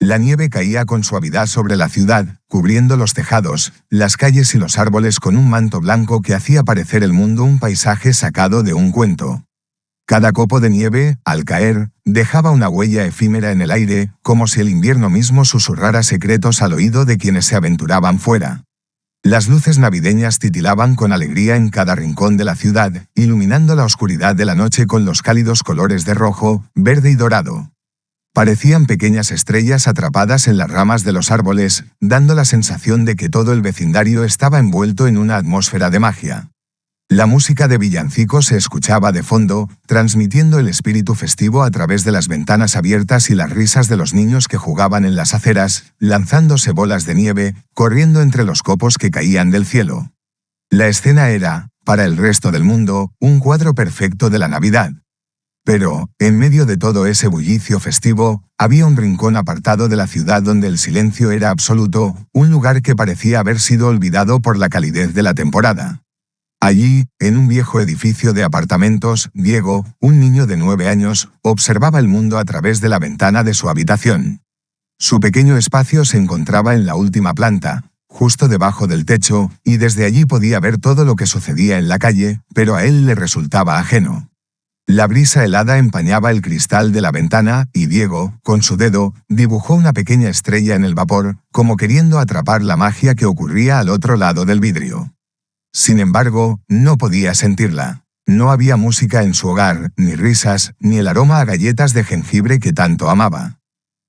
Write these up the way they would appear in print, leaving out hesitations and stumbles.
La nieve caía con suavidad sobre la ciudad, cubriendo los tejados, las calles y los árboles con un manto blanco que hacía parecer el mundo un paisaje sacado de un cuento. Cada copo de nieve, al caer, dejaba una huella efímera en el aire, como si el invierno mismo susurrara secretos al oído de quienes se aventuraban fuera. Las luces navideñas titilaban con alegría en cada rincón de la ciudad, iluminando la oscuridad de la noche con los cálidos colores de rojo, verde y dorado. Parecían pequeñas estrellas atrapadas en las ramas de los árboles, dando la sensación de que todo el vecindario estaba envuelto en una atmósfera de magia. La música de villancicos se escuchaba de fondo, transmitiendo el espíritu festivo a través de las ventanas abiertas y las risas de los niños que jugaban en las aceras, lanzándose bolas de nieve, corriendo entre los copos que caían del cielo. La escena era, para el resto del mundo, un cuadro perfecto de la Navidad. Pero, en medio de todo ese bullicio festivo, había un rincón apartado de la ciudad donde el silencio era absoluto, un lugar que parecía haber sido olvidado por la calidez de la temporada. Allí, en un viejo edificio de apartamentos, Diego, un niño de 9 años, observaba el mundo a través de la ventana de su habitación. Su pequeño espacio se encontraba en la última planta, justo debajo del techo, y desde allí podía ver todo lo que sucedía en la calle, pero a él le resultaba ajeno. La brisa helada empañaba el cristal de la ventana y Diego, con su dedo, dibujó una pequeña estrella en el vapor, como queriendo atrapar la magia que ocurría al otro lado del vidrio. Sin embargo, no podía sentirla. No había música en su hogar, ni risas, ni el aroma a galletas de jengibre que tanto amaba.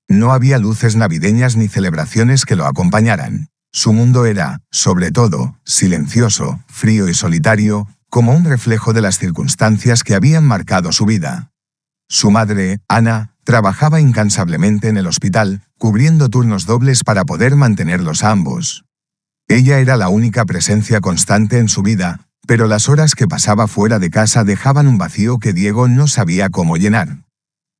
No había luces navideñas ni celebraciones que lo acompañaran. Su mundo era, sobre todo, silencioso, frío y solitario, como un reflejo de las circunstancias que habían marcado su vida. Su madre, Ana, trabajaba incansablemente en el hospital, cubriendo turnos dobles para poder mantenerlos a ambos. Ella era la única presencia constante en su vida, pero las horas que pasaba fuera de casa dejaban un vacío que Diego no sabía cómo llenar.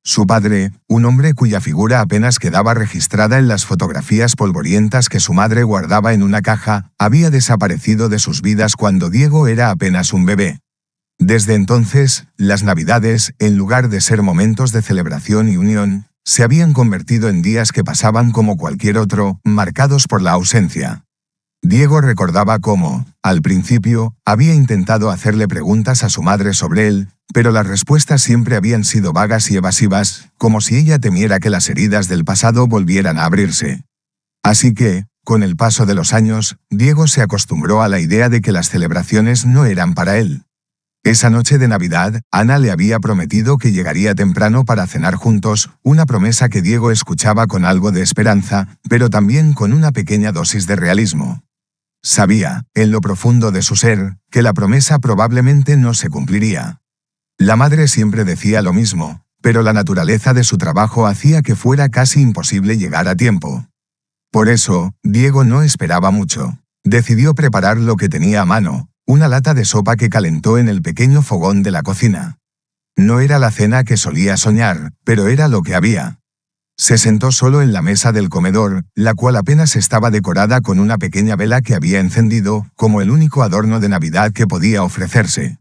Su padre, un hombre cuya figura apenas quedaba registrada en las fotografías polvorientas que su madre guardaba en una caja, había desaparecido de sus vidas cuando Diego era apenas un bebé. Desde entonces, las Navidades, en lugar de ser momentos de celebración y unión, se habían convertido en días que pasaban como cualquier otro, marcados por la ausencia. Diego recordaba cómo, al principio, había intentado hacerle preguntas a su madre sobre él, pero las respuestas siempre habían sido vagas y evasivas, como si ella temiera que las heridas del pasado volvieran a abrirse. Así que, con el paso de los años, Diego se acostumbró a la idea de que las celebraciones no eran para él. Esa noche de Navidad, Ana le había prometido que llegaría temprano para cenar juntos, una promesa que Diego escuchaba con algo de esperanza, pero también con una pequeña dosis de realismo. Sabía, en lo profundo de su ser, que la promesa probablemente no se cumpliría. La madre siempre decía lo mismo, pero la naturaleza de su trabajo hacía que fuera casi imposible llegar a tiempo. Por eso, Diego no esperaba mucho. Decidió preparar lo que tenía a mano, una lata de sopa que calentó en el pequeño fogón de la cocina. No era la cena que solía soñar, pero era lo que había. Se sentó solo en la mesa del comedor, la cual apenas estaba decorada con una pequeña vela que había encendido, como el único adorno de Navidad que podía ofrecerse.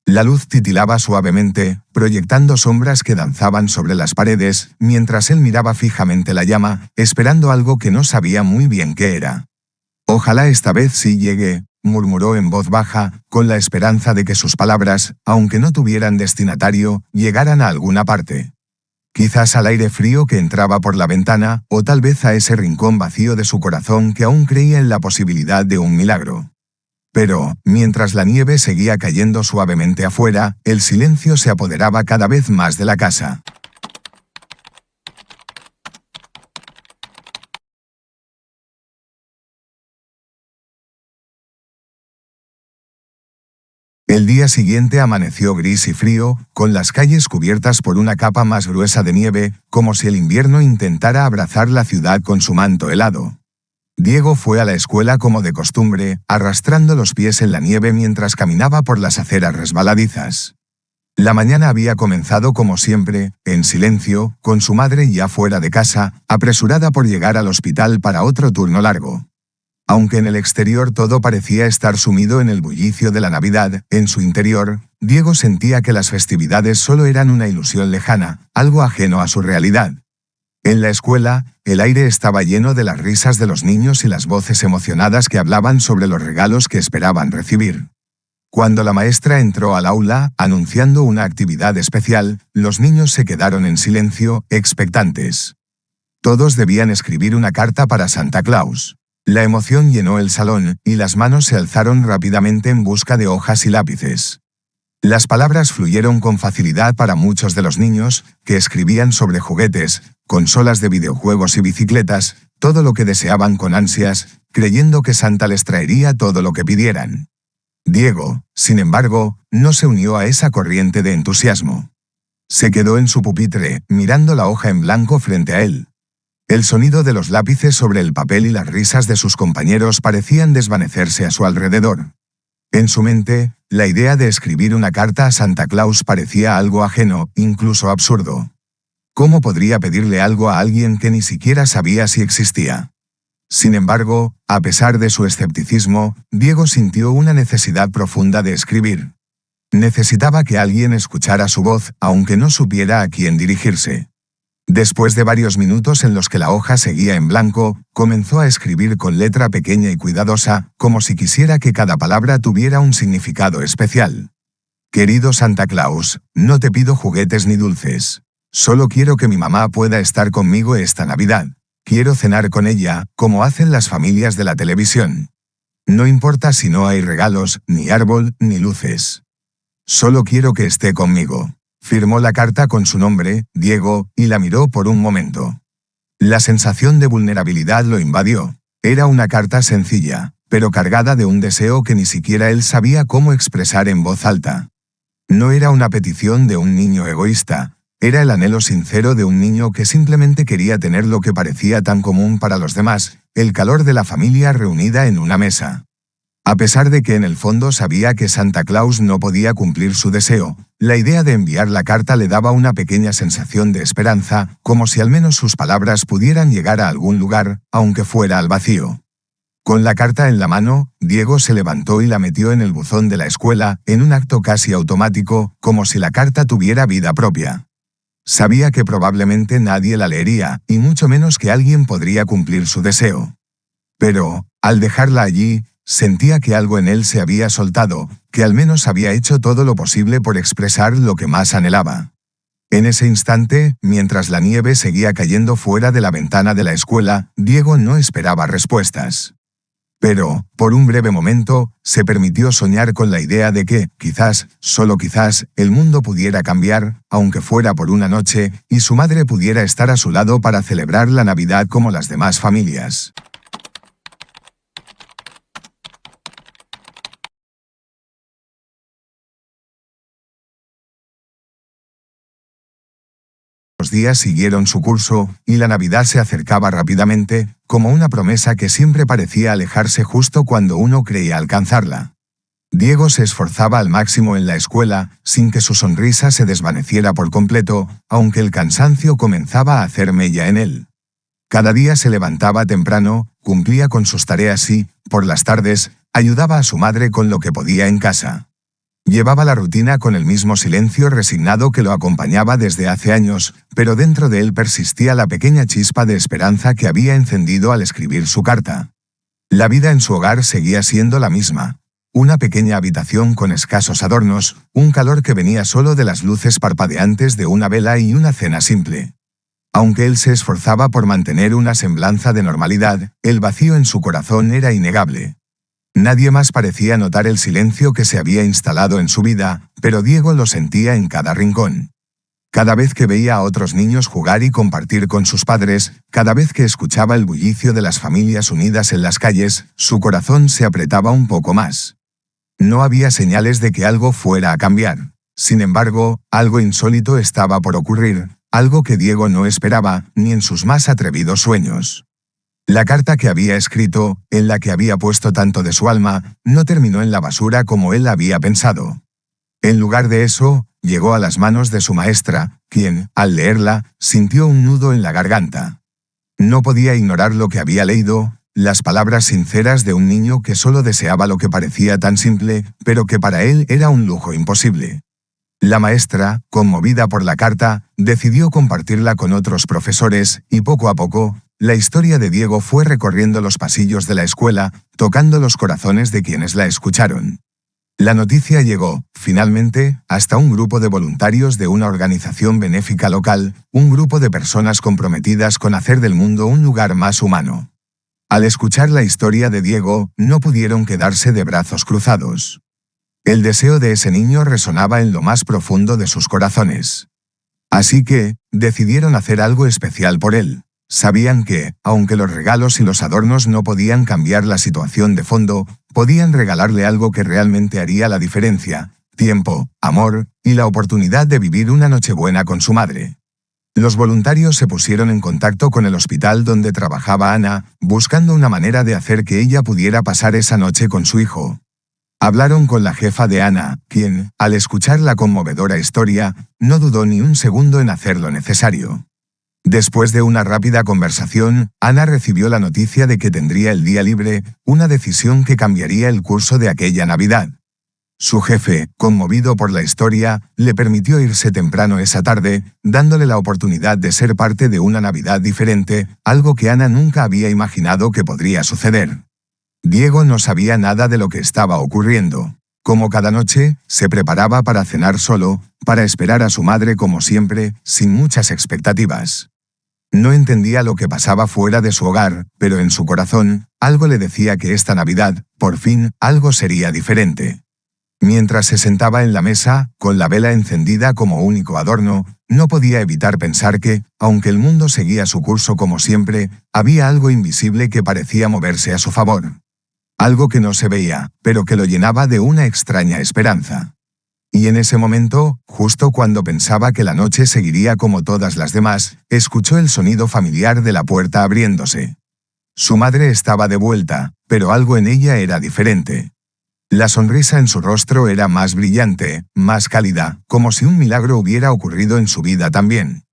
La luz titilaba suavemente, proyectando sombras que danzaban sobre las paredes, mientras él miraba fijamente la llama, esperando algo que no sabía muy bien qué era. «Ojalá esta vez sí llegue», murmuró en voz baja, con la esperanza de que sus palabras, aunque no tuvieran destinatario, llegaran a alguna parte. Quizás al aire frío que entraba por la ventana, o tal vez a ese rincón vacío de su corazón que aún creía en la posibilidad de un milagro. Pero, mientras la nieve seguía cayendo suavemente afuera, el silencio se apoderaba cada vez más de la casa. El día siguiente amaneció gris y frío, con las calles cubiertas por una capa más gruesa de nieve, como si el invierno intentara abrazar la ciudad con su manto helado. Diego fue a la escuela como de costumbre, arrastrando los pies en la nieve mientras caminaba por las aceras resbaladizas. La mañana había comenzado como siempre, en silencio, con su madre ya fuera de casa, apresurada por llegar al hospital para otro turno largo. Aunque en el exterior todo parecía estar sumido en el bullicio de la Navidad, en su interior, Diego sentía que las festividades solo eran una ilusión lejana, algo ajeno a su realidad. En la escuela, el aire estaba lleno de las risas de los niños y las voces emocionadas que hablaban sobre los regalos que esperaban recibir. Cuando la maestra entró al aula, anunciando una actividad especial, los niños se quedaron en silencio, expectantes. Todos debían escribir una carta para Santa Claus. La emoción llenó el salón, y las manos se alzaron rápidamente en busca de hojas y lápices. Las palabras fluyeron con facilidad para muchos de los niños, que escribían sobre juguetes, consolas de videojuegos y bicicletas, todo lo que deseaban con ansias, creyendo que Santa les traería todo lo que pidieran. Diego, sin embargo, no se unió a esa corriente de entusiasmo. Se quedó en su pupitre, mirando la hoja en blanco frente a él. El sonido de los lápices sobre el papel y las risas de sus compañeros parecían desvanecerse a su alrededor. En su mente, la idea de escribir una carta a Santa Claus parecía algo ajeno, incluso absurdo. ¿Cómo podría pedirle algo a alguien que ni siquiera sabía si existía? Sin embargo, a pesar de su escepticismo, Diego sintió una necesidad profunda de escribir. Necesitaba que alguien escuchara su voz, aunque no supiera a quién dirigirse. Después de varios minutos en los que la hoja seguía en blanco, comenzó a escribir con letra pequeña y cuidadosa, como si quisiera que cada palabra tuviera un significado especial. Querido Santa Claus, no te pido juguetes ni dulces. Solo quiero que mi mamá pueda estar conmigo esta Navidad. Quiero cenar con ella, como hacen las familias de la televisión. No importa si no hay regalos, ni árbol, ni luces. Solo quiero que esté conmigo. Firmó la carta con su nombre, Diego, y la miró por un momento. La sensación de vulnerabilidad lo invadió. Era una carta sencilla, pero cargada de un deseo que ni siquiera él sabía cómo expresar en voz alta. No era una petición de un niño egoísta, era el anhelo sincero de un niño que simplemente quería tener lo que parecía tan común para los demás, el calor de la familia reunida en una mesa. A pesar de que en el fondo sabía que Santa Claus no podía cumplir su deseo, la idea de enviar la carta le daba una pequeña sensación de esperanza, como si al menos sus palabras pudieran llegar a algún lugar, aunque fuera al vacío. Con la carta en la mano, Diego se levantó y la metió en el buzón de la escuela, en un acto casi automático, como si la carta tuviera vida propia. Sabía que probablemente nadie la leería, y mucho menos que alguien podría cumplir su deseo. Pero, al dejarla allí, sentía que algo en él se había soltado, que al menos había hecho todo lo posible por expresar lo que más anhelaba. En ese instante, mientras la nieve seguía cayendo fuera de la ventana de la escuela, Diego no esperaba respuestas. Pero, por un breve momento, se permitió soñar con la idea de que, quizás, solo quizás, el mundo pudiera cambiar, aunque fuera por una noche, y su madre pudiera estar a su lado para celebrar la Navidad como las demás familias. Los días siguieron su curso, y la Navidad se acercaba rápidamente, como una promesa que siempre parecía alejarse justo cuando uno creía alcanzarla. Diego se esforzaba al máximo en la escuela, sin que su sonrisa se desvaneciera por completo, aunque el cansancio comenzaba a hacer mella en él. Cada día se levantaba temprano, cumplía con sus tareas y, por las tardes, ayudaba a su madre con lo que podía en casa. Llevaba la rutina con el mismo silencio resignado que lo acompañaba desde hace años, pero dentro de él persistía la pequeña chispa de esperanza que había encendido al escribir su carta. La vida en su hogar seguía siendo la misma. Una pequeña habitación con escasos adornos, un calor que venía solo de las luces parpadeantes de una vela y una cena simple. Aunque él se esforzaba por mantener una semblanza de normalidad, el vacío en su corazón era innegable. Nadie más parecía notar el silencio que se había instalado en su vida, pero Diego lo sentía en cada rincón. Cada vez que veía a otros niños jugar y compartir con sus padres, cada vez que escuchaba el bullicio de las familias unidas en las calles, su corazón se apretaba un poco más. No había señales de que algo fuera a cambiar. Sin embargo, algo insólito estaba por ocurrir, algo que Diego no esperaba, ni en sus más atrevidos sueños. La carta que había escrito, en la que había puesto tanto de su alma, no terminó en la basura como él había pensado. En lugar de eso, llegó a las manos de su maestra, quien, al leerla, sintió un nudo en la garganta. No podía ignorar lo que había leído, las palabras sinceras de un niño que solo deseaba lo que parecía tan simple, pero que para él era un lujo imposible. La maestra, conmovida por la carta, decidió compartirla con otros profesores y poco a poco, la historia de Diego fue recorriendo los pasillos de la escuela, tocando los corazones de quienes la escucharon. La noticia llegó, finalmente, hasta un grupo de voluntarios de una organización benéfica local, un grupo de personas comprometidas con hacer del mundo un lugar más humano. Al escuchar la historia de Diego, no pudieron quedarse de brazos cruzados. El deseo de ese niño resonaba en lo más profundo de sus corazones. Así que, decidieron hacer algo especial por él. Sabían que, aunque los regalos y los adornos no podían cambiar la situación de fondo, podían regalarle algo que realmente haría la diferencia: tiempo, amor, y la oportunidad de vivir una Nochebuena con su madre. Los voluntarios se pusieron en contacto con el hospital donde trabajaba Ana, buscando una manera de hacer que ella pudiera pasar esa noche con su hijo. Hablaron con la jefa de Ana, quien, al escuchar la conmovedora historia, no dudó ni un segundo en hacer lo necesario. Después de una rápida conversación, Ana recibió la noticia de que tendría el día libre, una decisión que cambiaría el curso de aquella Navidad. Su jefe, conmovido por la historia, le permitió irse temprano esa tarde, dándole la oportunidad de ser parte de una Navidad diferente, algo que Ana nunca había imaginado que podría suceder. Diego no sabía nada de lo que estaba ocurriendo. Como cada noche, se preparaba para cenar solo, para esperar a su madre como siempre, sin muchas expectativas. No entendía lo que pasaba fuera de su hogar, pero en su corazón, algo le decía que esta Navidad, por fin, algo sería diferente. Mientras se sentaba en la mesa, con la vela encendida como único adorno, no podía evitar pensar que, aunque el mundo seguía su curso como siempre, había algo invisible que parecía moverse a su favor. Algo que no se veía, pero que lo llenaba de una extraña esperanza. Y en ese momento, justo cuando pensaba que la noche seguiría como todas las demás, escuchó el sonido familiar de la puerta abriéndose. Su madre estaba de vuelta, pero algo en ella era diferente. La sonrisa en su rostro era más brillante, más cálida, como si un milagro hubiera ocurrido en su vida también.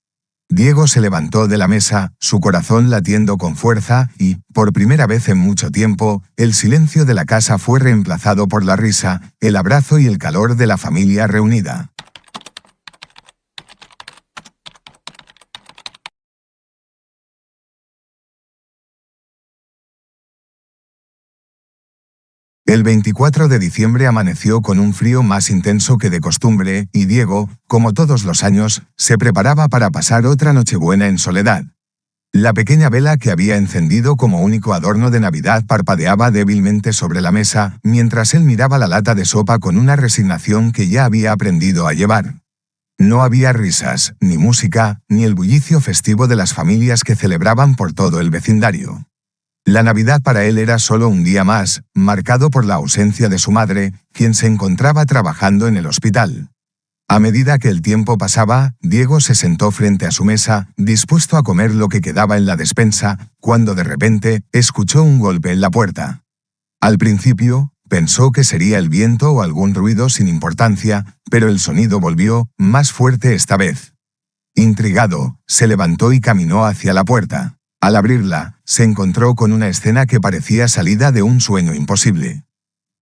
Diego se levantó de la mesa, su corazón latiendo con fuerza, y, por primera vez en mucho tiempo, el silencio de la casa fue reemplazado por la risa, el abrazo y el calor de la familia reunida. El 24 de diciembre amaneció con un frío más intenso que de costumbre, y Diego, como todos los años, se preparaba para pasar otra Nochebuena en soledad. La pequeña vela que había encendido como único adorno de Navidad parpadeaba débilmente sobre la mesa, mientras él miraba la lata de sopa con una resignación que ya había aprendido a llevar. No había risas, ni música, ni el bullicio festivo de las familias que celebraban por todo el vecindario. La Navidad para él era solo un día más, marcado por la ausencia de su madre, quien se encontraba trabajando en el hospital. A medida que el tiempo pasaba, Diego se sentó frente a su mesa, dispuesto a comer lo que quedaba en la despensa, cuando de repente, escuchó un golpe en la puerta. Al principio, pensó que sería el viento o algún ruido sin importancia, pero el sonido volvió, más fuerte esta vez. Intrigado, se levantó y caminó hacia la puerta. Al abrirla, se encontró con una escena que parecía salida de un sueño imposible.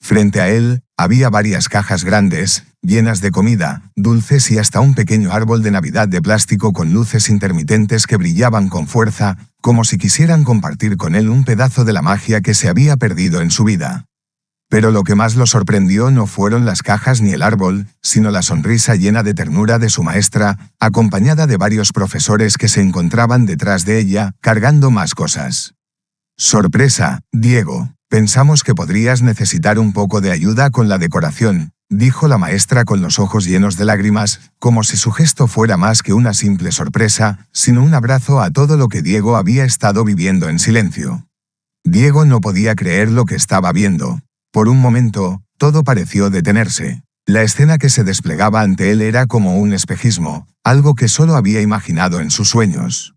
Frente a él, había varias cajas grandes, llenas de comida, dulces y hasta un pequeño árbol de Navidad de plástico con luces intermitentes que brillaban con fuerza, como si quisieran compartir con él un pedazo de la magia que se había perdido en su vida. Pero lo que más lo sorprendió no fueron las cajas ni el árbol, sino la sonrisa llena de ternura de su maestra, acompañada de varios profesores que se encontraban detrás de ella, cargando más cosas. «Sorpresa, Diego. Pensamos que podrías necesitar un poco de ayuda con la decoración», dijo la maestra con los ojos llenos de lágrimas, como si su gesto fuera más que una simple sorpresa, sino un abrazo a todo lo que Diego había estado viviendo en silencio. Diego no podía creer lo que estaba viendo. Por un momento, todo pareció detenerse. La escena que se desplegaba ante él era como un espejismo, algo que solo había imaginado en sus sueños.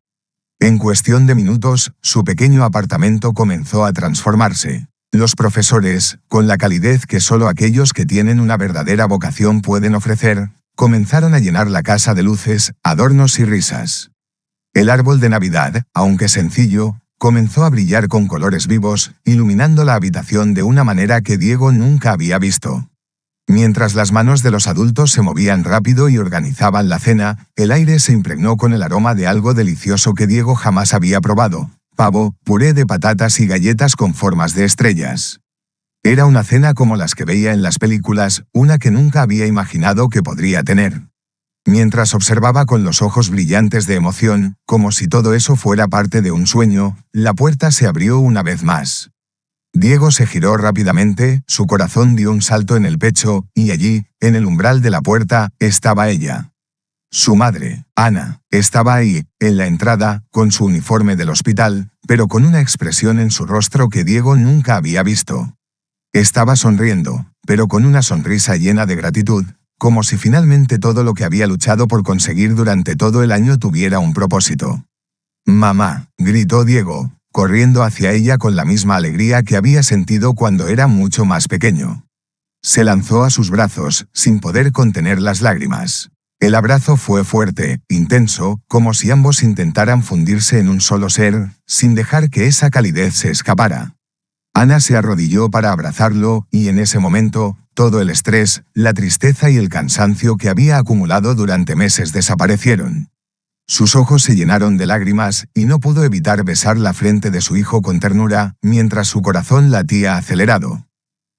En cuestión de minutos, su pequeño apartamento comenzó a transformarse. Los profesores, con la calidez que solo aquellos que tienen una verdadera vocación pueden ofrecer, comenzaron a llenar la casa de luces, adornos y risas. El árbol de Navidad, aunque sencillo, comenzó a brillar con colores vivos, iluminando la habitación de una manera que Diego nunca había visto. Mientras las manos de los adultos se movían rápido y organizaban la cena, el aire se impregnó con el aroma de algo delicioso que Diego jamás había probado: pavo, puré de patatas y galletas con formas de estrellas. Era una cena como las que veía en las películas, una que nunca había imaginado que podría tener. Mientras observaba con los ojos brillantes de emoción, como si todo eso fuera parte de un sueño, la puerta se abrió una vez más. Diego se giró rápidamente, su corazón dio un salto en el pecho, y allí, en el umbral de la puerta, estaba ella. Su madre, Ana, estaba ahí, en la entrada, con su uniforme del hospital, pero con una expresión en su rostro que Diego nunca había visto. Estaba sonriendo, pero con una sonrisa llena de gratitud, como si finalmente todo lo que había luchado por conseguir durante todo el año tuviera un propósito. «Mamá», gritó Diego, corriendo hacia ella con la misma alegría que había sentido cuando era mucho más pequeño. Se lanzó a sus brazos, sin poder contener las lágrimas. El abrazo fue fuerte, intenso, como si ambos intentaran fundirse en un solo ser, sin dejar que esa calidez se escapara. Ana se arrodilló para abrazarlo, y en ese momento, todo el estrés, la tristeza y el cansancio que había acumulado durante meses desaparecieron. Sus ojos se llenaron de lágrimas, y no pudo evitar besar la frente de su hijo con ternura, mientras su corazón latía acelerado.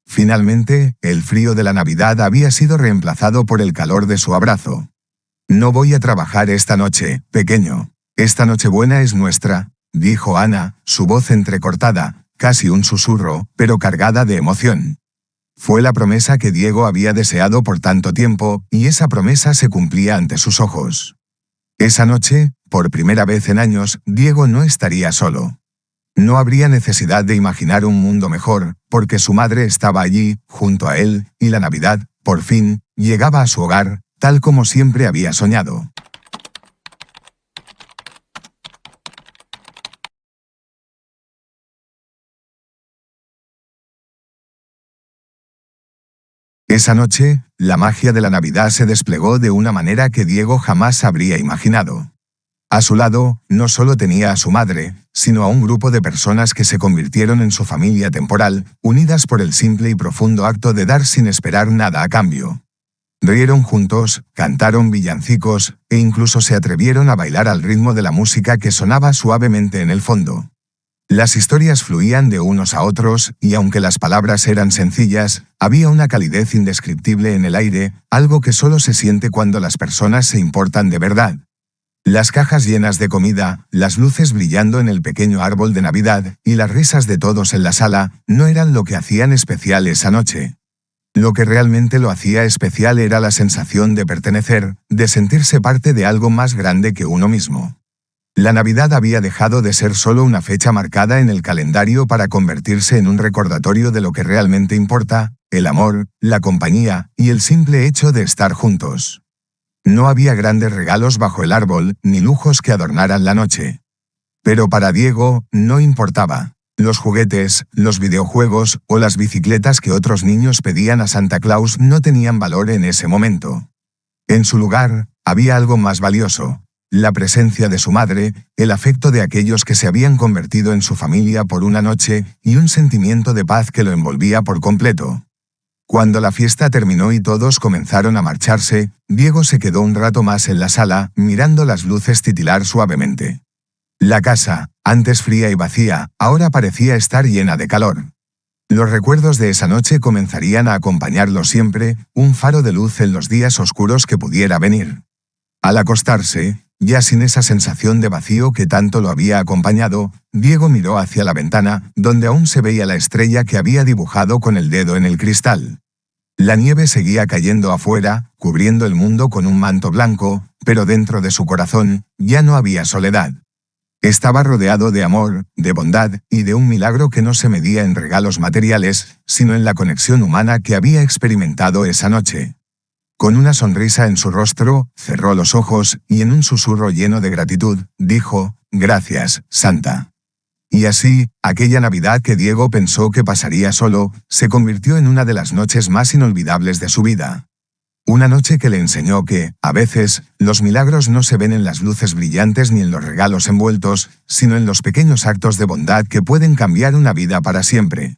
Finalmente, el frío de la Navidad había sido reemplazado por el calor de su abrazo. «No voy a trabajar esta noche, pequeño. Esta Nochebuena es nuestra», dijo Ana, su voz entrecortada, casi un susurro, pero cargada de emoción. Fue la promesa que Diego había deseado por tanto tiempo, y esa promesa se cumplía ante sus ojos. Esa noche, por primera vez en años, Diego no estaría solo. No habría necesidad de imaginar un mundo mejor, porque su madre estaba allí, junto a él, y la Navidad, por fin, llegaba a su hogar, tal como siempre había soñado. Esa noche, la magia de la Navidad se desplegó de una manera que Diego jamás habría imaginado. A su lado, no solo tenía a su madre, sino a un grupo de personas que se convirtieron en su familia temporal, unidas por el simple y profundo acto de dar sin esperar nada a cambio. Rieron juntos, cantaron villancicos, e incluso se atrevieron a bailar al ritmo de la música que sonaba suavemente en el fondo. Las historias fluían de unos a otros, y aunque las palabras eran sencillas, había una calidez indescriptible en el aire, algo que solo se siente cuando las personas se importan de verdad. Las cajas llenas de comida, las luces brillando en el pequeño árbol de Navidad, y las risas de todos en la sala, no eran lo que hacían especial esa noche. Lo que realmente lo hacía especial era la sensación de pertenecer, de sentirse parte de algo más grande que uno mismo. La Navidad había dejado de ser solo una fecha marcada en el calendario para convertirse en un recordatorio de lo que realmente importa: el amor, la compañía, y el simple hecho de estar juntos. No había grandes regalos bajo el árbol, ni lujos que adornaran la noche. Pero para Diego, no importaba. Los juguetes, los videojuegos o las bicicletas que otros niños pedían a Santa Claus no tenían valor en ese momento. En su lugar, había algo más valioso: la presencia de su madre, el afecto de aquellos que se habían convertido en su familia por una noche, y un sentimiento de paz que lo envolvía por completo. Cuando la fiesta terminó y todos comenzaron a marcharse, Diego se quedó un rato más en la sala, mirando las luces titilar suavemente. La casa, antes fría y vacía, ahora parecía estar llena de calor. Los recuerdos de esa noche comenzarían a acompañarlo siempre, un faro de luz en los días oscuros que pudiera venir. Al acostarse, ya sin esa sensación de vacío que tanto lo había acompañado, Diego miró hacia la ventana, donde aún se veía la estrella que había dibujado con el dedo en el cristal. La nieve seguía cayendo afuera, cubriendo el mundo con un manto blanco, pero dentro de su corazón, ya no había soledad. Estaba rodeado de amor, de bondad, y de un milagro que no se medía en regalos materiales, sino en la conexión humana que había experimentado esa noche. Con una sonrisa en su rostro, cerró los ojos, y en un susurro lleno de gratitud, dijo: «Gracias, Santa». Y así, aquella Navidad que Diego pensó que pasaría solo, se convirtió en una de las noches más inolvidables de su vida. Una noche que le enseñó que, a veces, los milagros no se ven en las luces brillantes ni en los regalos envueltos, sino en los pequeños actos de bondad que pueden cambiar una vida para siempre.